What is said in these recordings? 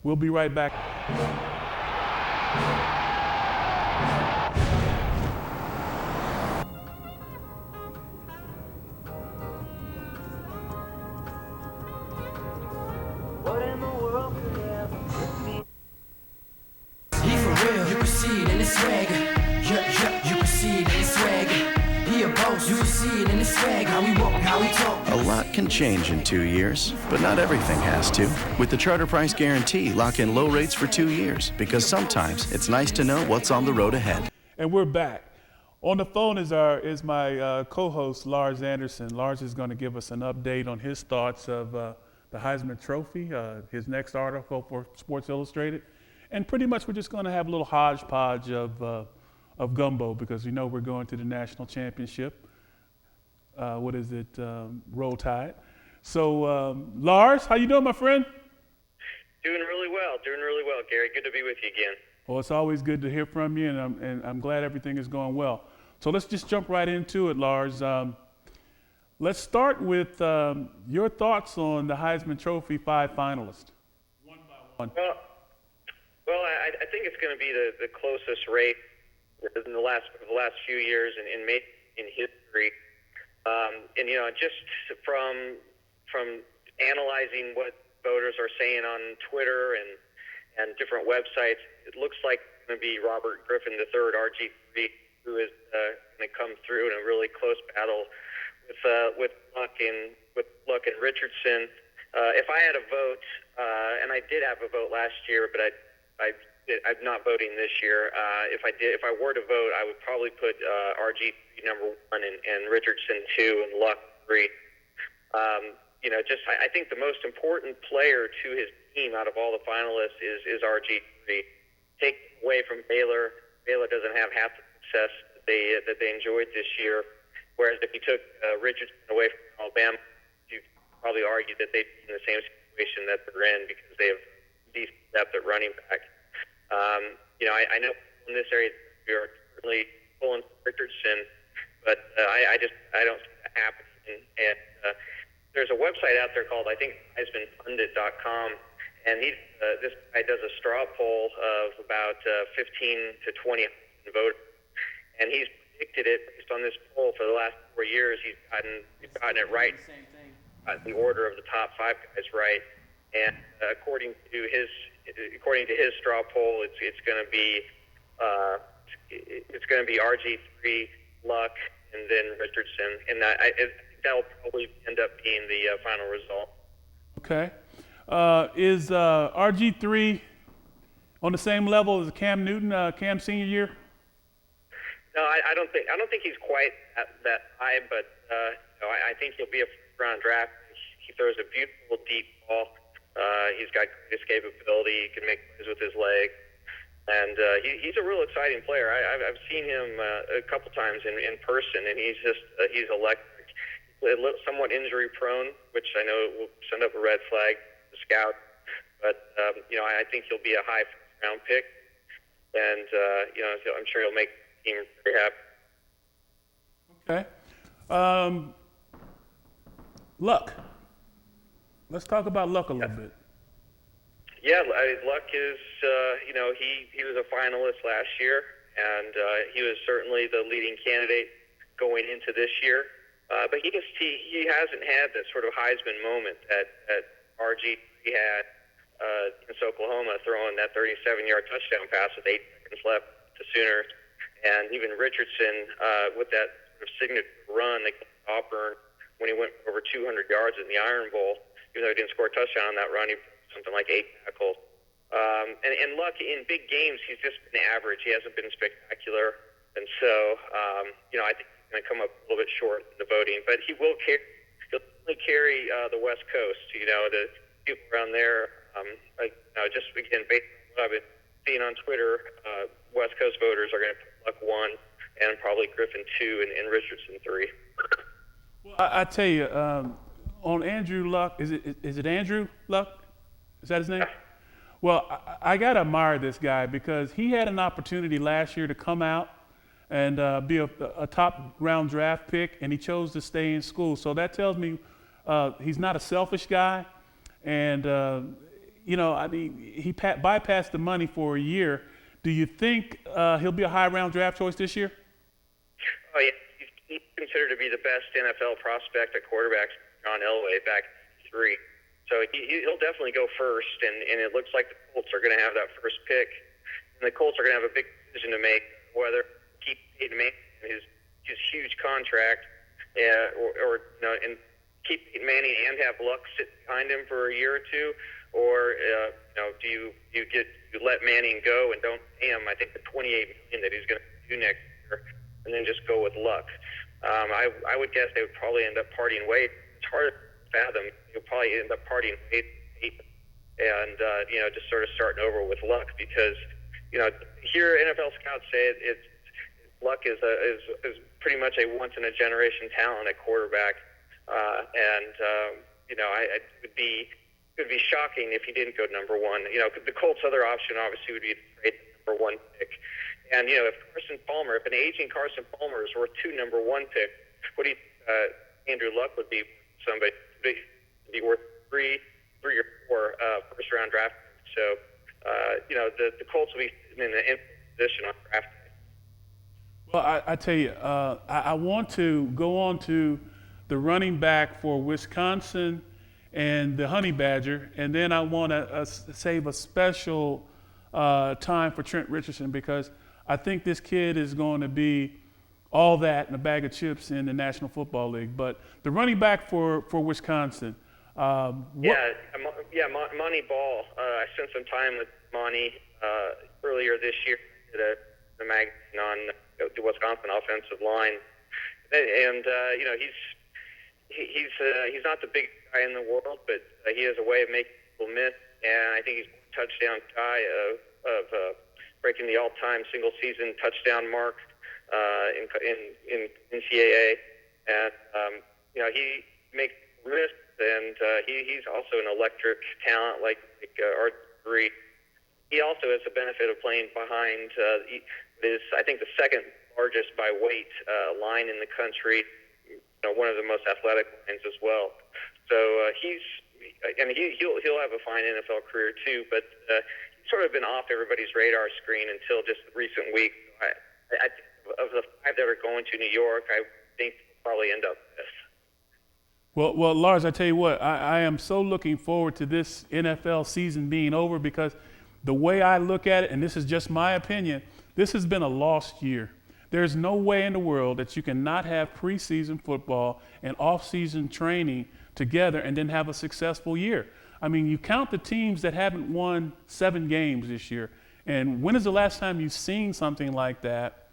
We'll be right back. What in the world could ever put me? He for real, you can see it in his swagger. Yeah, you can see it in his swagger. He a boss, you can see it in his swag. How he walk, how he talk. A lot can change in 2 years, but not everything has to. With the Charter Price Guarantee, lock in low rates for 2 years, because sometimes it's nice to know what's on the road ahead. And we're back. On the phone is my co-host, Lars Anderson. Lars is going to give us an update on his thoughts of the Heisman Trophy, his next article for Sports Illustrated. And pretty much we're just going to have a little hodgepodge of gumbo, because we know we're going to the national championship. Roll Tide. So, Lars, how you doing, my friend? Doing really well, Gary. Good to be with you again. Well, it's always good to hear from you, and I'm glad everything is going well. So let's just jump right into it, Lars. Let's start with your thoughts on the Heisman Trophy 5 finalists. One by one. Well, I think it's going to be the closest race in the last few years in history. And just from analyzing what voters are saying on Twitter and different websites, it looks like it's going to be Robert Griffin III, RG3, who is going to come through in a really close battle with Luck and Richardson. If I had a vote, and I did have a vote last year, but I'm not voting this year. If I were to vote, I would probably put RG3 number 1 and Richardson 2 and Luck 3. I think the most important player to his team out of all the finalists is RG3. Take away from Baylor. Baylor doesn't have half the success that they enjoyed this year. Whereas if you took Richardson away from Alabama, you could probably argue that they'd be in the same situation that they're in, because they have decent depth at running back. I know in this area we are certainly pulling Richardson, but I don't see that happening. And there's a website out there called, I think, HeismanPundit.com, and this guy does a straw poll of about 15 to 20 voters, and he's predicted it based on this poll for the last 4 years. He's gotten it right. The order of the top 5 guys right, and according to his straw poll, it's going to be RG3, Luck, and then Richardson, and that'll probably end up being the final result. Okay. Is RG3 on the same level as Cam Newton, Cam's senior year? No, I don't think he's quite that high, but I think he'll be a first-round draft. He throws a beautiful deep ball. He's got great escapability. He can make plays with his leg, and he's a real exciting player. I've seen him a couple times in person, and he's electric. Somewhat injury prone, which I know will send up a red flag to scout. But I think he'll be a high first-round pick, and I'm sure he'll make the team very happy. Okay. Luck. Let's talk about Luck a little bit. Yeah, Luck is, he was a finalist last year, and he was certainly the leading candidate going into this year. But he hasn't had that sort of Heisman moment that RG3 had against Oklahoma, throwing that 37-yard touchdown pass with 8 seconds left to Sooners. And even Richardson with that sort of signature run against Auburn when he went over 200 yards in the Iron Bowl. Even though he didn't score a touchdown on that run, he put something like 8 tackles. And Luck, in big games, he's just been average. He hasn't been spectacular. And so, I think he's going to come up a little bit short in the voting. But he'll certainly carry the West Coast. The people around there, just again, based on what I've been seeing on Twitter, West Coast voters are going to put Luck 1 and probably Griffin 2 and Richardson 3. Well, I tell you, on Andrew Luck, is it Andrew Luck? Is that his name? Yeah. Well, I got to admire this guy, because he had an opportunity last year to come out and be a top round draft pick, and he chose to stay in school. So that tells me he's not a selfish guy, and I mean, he bypassed the money for a year. Do you think he'll be a high-round draft choice this year? Oh, yeah. He's considered to be the best NFL prospect at quarterback, John Elway, back in 3. So he'll definitely go first, and it looks like the Colts are going to have that first pick. And the Colts are going to have a big decision to make, whether keep Peyton Manning and his huge contract, and keep Peyton Manning and have Luck sit behind him for a year or two, or do you let Manning go and don't pay him? I think the $28 million that he's going to do next year, and then just go with Luck. I would guess they would probably end up parting ways. It's hard to fathom. You'll probably end up parting ways, and just sort of starting over with Luck, because here NFL scouts say Luck is pretty much a once in a generation talent at quarterback, it would be shocking if he didn't go number 1. The Colts' other option obviously would be to trade the number 1 pick. And, if an aging Carson Palmer is worth 2 number 1 picks, what do you Andrew Luck would be somebody be worth 3 or 4 first round draft picks. So, the Colts will be in an position on draft day. Well, I tell you, I want to go on to the running back for Wisconsin and the Honey Badger, and then I want to save a special time for Trent Richardson, because I think this kid is going to be all that in a bag of chips in the National Football League. But the running back for Wisconsin. Monty Ball. I spent some time with Monty earlier this year at the magazine on the Wisconsin offensive line, and he's not the big guy in the world, but he has a way of making people miss, and I think he's a touchdown shy of breaking the all-time single-season touchdown mark in NCAA, and he makes miss, and he's also an electric talent like R3. He also has the benefit of playing behind I think the second largest by weight line in the country, one of the most athletic lines as well. So he'll have a fine NFL career too, but he's sort of been off everybody's radar screen until just recent weeks. I of the 5 that are going to New York, I think he'll probably end up fifth. Well, Lars, I tell you what, I am so looking forward to this NFL season being over, because the way I look at it, and this is just my opinion, this has been a lost year. There's no way in the world that you can not have preseason football and off-season training together and then have a successful year. I mean, you count the teams that haven't won 7 games this year, and when is the last time you've seen something like that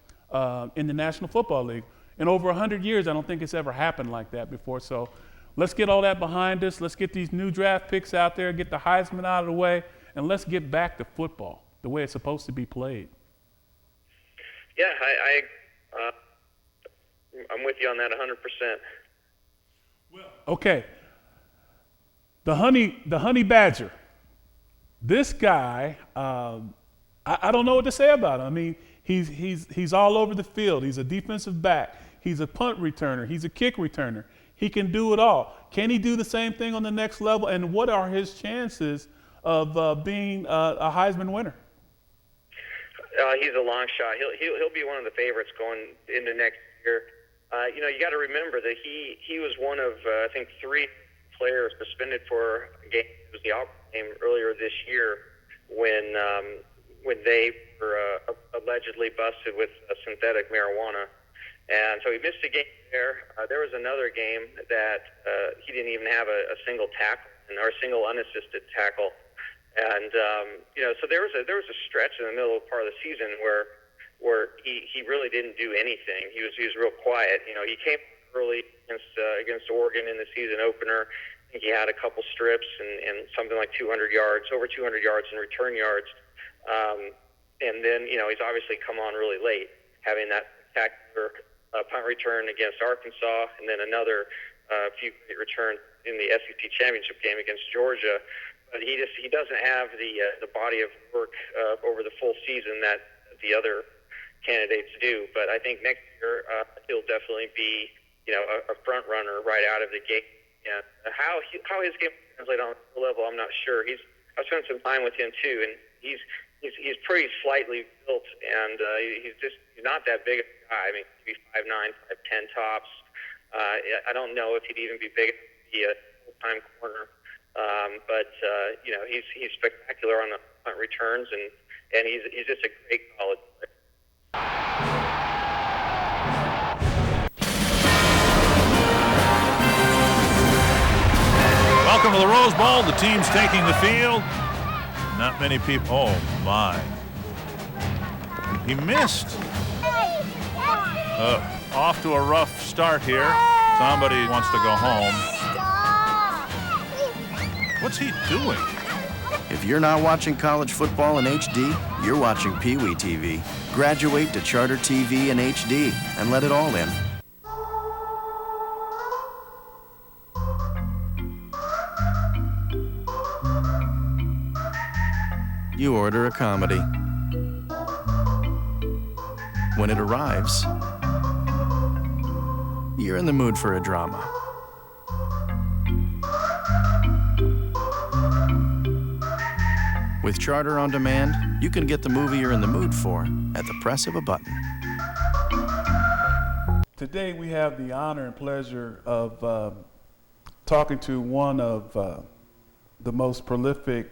in the National Football League? In over 100 years, I don't think it's ever happened like that before. So let's get all that behind us. Let's get these new draft picks out there, get the Heisman out of the way, and let's get back to football the way it's supposed to be played. Yeah, I'm with you on that 100%. Okay, the honey badger. This guy, I don't know what to say about him. I mean, he's all over the field. He's a defensive back. He's a punt returner. He's a kick returner. He can do it all. Can he do the same thing on the next level? And what are his chances of being a Heisman winner? He's a long shot. He'll be one of the favorites going into next year. You got to remember that he was one of I think 3 players suspended for a game. It was the Auburn game earlier this year when they were allegedly busted with synthetic marijuana, and so he missed a game there. There was another game that he didn't even have a single tackle or a single unassisted tackle. And so there was a stretch in the middle part of the season where he really didn't do anything. He was real quiet. He came early against Oregon in the season opener. I think he had a couple strips and something like 200 yards, over 200 yards in return yards. And then he's obviously come on really late, having that spectacular punt return against Arkansas, and then another few great returns in the SEC championship game against Georgia. But he doesn't have the body of work over the full season that the other candidates do. But I think next year he'll definitely be a front runner right out of the gate. And how his game translates on the level, I'm not sure. He's I've spent some time with him too, and he's pretty slightly built, and he's not that big of a guy. I mean, he'd be 5'9", 5'10" tops. I don't know if he'd even be big enough to be a full-time corner, but he's spectacular on the punt returns, and he's just a great college player. Welcome to the Rose Bowl. The team's taking the field. Not many people. Oh, my. He missed. Off to a rough start here. Somebody wants to go home. What's he doing? If you're not watching college football in HD, you're watching Pee Wee TV. Graduate to Charter TV in HD and let it all in. You order a comedy. When it arrives, you're in the mood for a drama. With Charter On Demand, you can get the movie you're in the mood for at the press of a button. Today we have the honor and pleasure of talking to one of the most prolific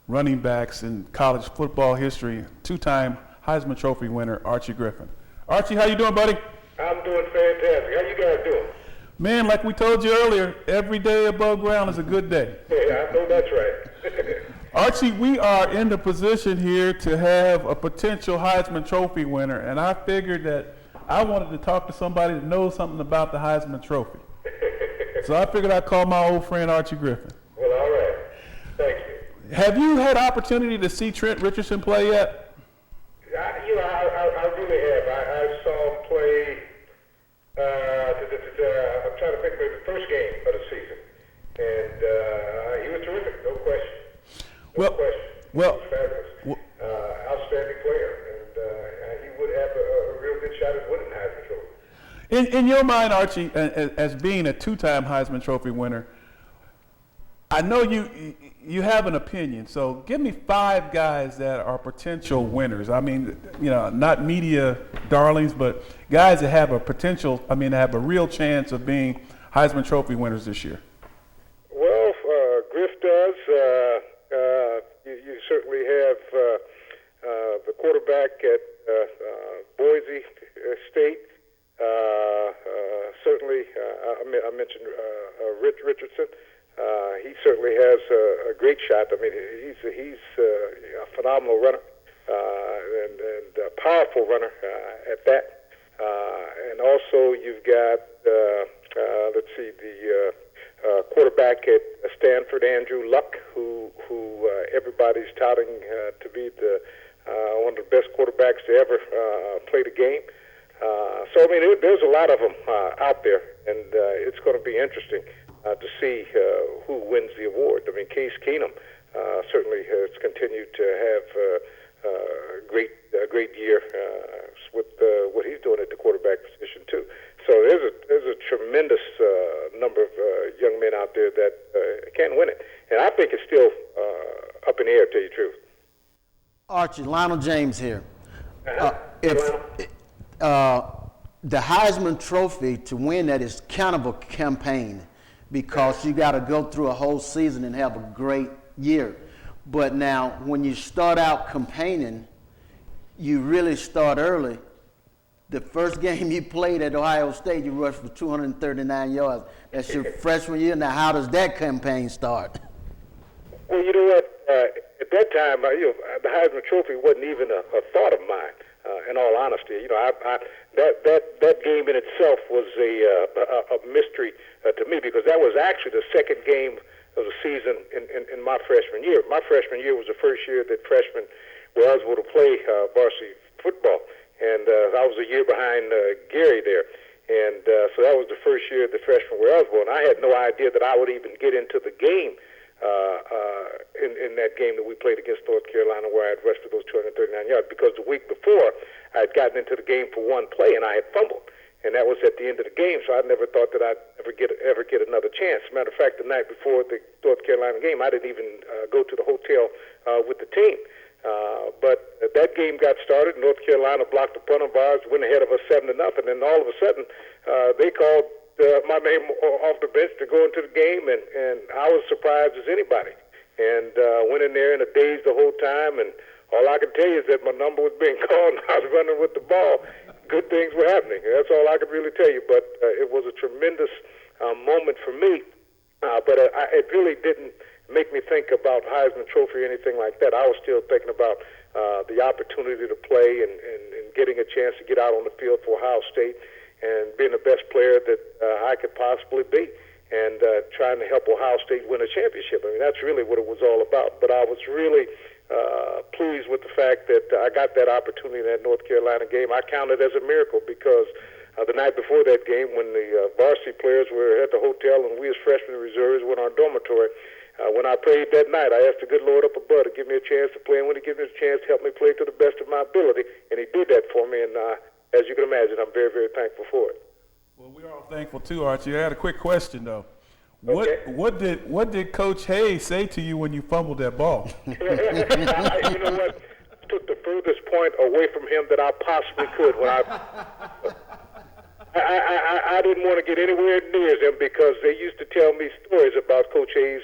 running backs in college football history, two-time Heisman Trophy winner, Archie Griffin. Archie, how you doing, buddy? I'm doing fantastic. How you guys doing? Man, like we told you earlier, every day above ground is a good day. Yeah, I know that's right. Archie, we are in the position here to have a potential Heisman Trophy winner, and I figured that I wanted to talk to somebody that knows something about the Heisman Trophy. So I figured I'd call my old friend Archie Griffin. Well, all right. Thank you. Have you had opportunity to see Trent Richardson play yet? I really have. I saw him play, I'm trying to think of the first game of the season. And he was terrific, no question. No question. He was fabulous. Outstanding player. And he would have a real good shot at winning the Heisman Trophy. In your mind, Archie, as being a two-time Heisman Trophy winner, I know you have an opinion, so give me 5 guys that are potential winners. I mean, not media darlings, but guys that have a potential, have a real chance of being Heisman Trophy winners this year. Well, Griff does. You certainly have the quarterback at Boise State. Certainly, I mentioned Rich Richardson. He certainly has a great shot. I mean, he's a phenomenal runner and a powerful runner at that. And also, you've got the quarterback at Stanford, Andrew Luck, who everybody's touting to be one of the best quarterbacks to ever play the game. So I mean, there's a lot of them out there, and it's going to be interesting to see who wins the award. I mean, Case Keenum certainly has continued to have a great year with what he's doing at the quarterback position too. So there's a tremendous number of young men out there that can win it, and I think it's still up in the air, to tell you the truth. Archie, Lionel James here. The Heisman Trophy, to win that is kind of a campaign, because you got to go through a whole season and have a great year. But now, when you start out campaigning, you really start early. The first game you played at Ohio State, you rushed for 239 yards. That's your freshman year. Now, how does that campaign start? Well, you know what? At that time, the Heisman Trophy wasn't even a thought of mine. In all honesty, that game in itself was a mystery to me, because that was actually the second game of the season in my freshman year. My freshman year was the first year that freshmen were eligible to play varsity football, and I was a year behind Gary there. And so that was the first year the freshmen were eligible, and I had no idea that I would even get into the game in that game that we played against North Carolina, where I had rushed for those 239 yards, because the week before I had gotten into the game for one play and I had fumbled. and that was at the end of the game. So I never thought that I'd ever get another chance. Matter of fact, the night before the North Carolina game, I didn't even go to the hotel with the team. But that game got started. North Carolina blocked the punt of ours, went ahead of us 7-0, and all of a sudden they called my name off the bench to go into the game, and I was surprised as anybody. And went in there in a daze the whole time, and all I can tell you is that my number was being called, and I was running with the ball. Good things were happening. That's all I could really tell you. But it was a tremendous moment for me. But it really didn't make me think about Heisman Trophy or anything like that. I was still thinking about the opportunity to play and getting a chance to get out on the field for Ohio State and being the best player that I could possibly be, and trying to help Ohio State win a championship. I mean, that's really what it was all about. But I was really pleased with the fact that I got that opportunity in that North Carolina game. I count it as a miracle because the night before that game, when the varsity players were at the hotel and we as freshmen reserves were in our dormitory, when I prayed that night, I asked the good Lord up above to give me a chance to play, and when he gave me a chance to help me play to the best of my ability, and he did that for me, and as you can imagine, I'm very, very thankful for it. Well, we're all thankful too, Archie. I had a quick question though. Okay. What did Coach Hayes say to you when you fumbled that ball? You know what? I took the furthest point away from him that I possibly could when I didn't want to get anywhere near them because they used to tell me stories about Coach Hayes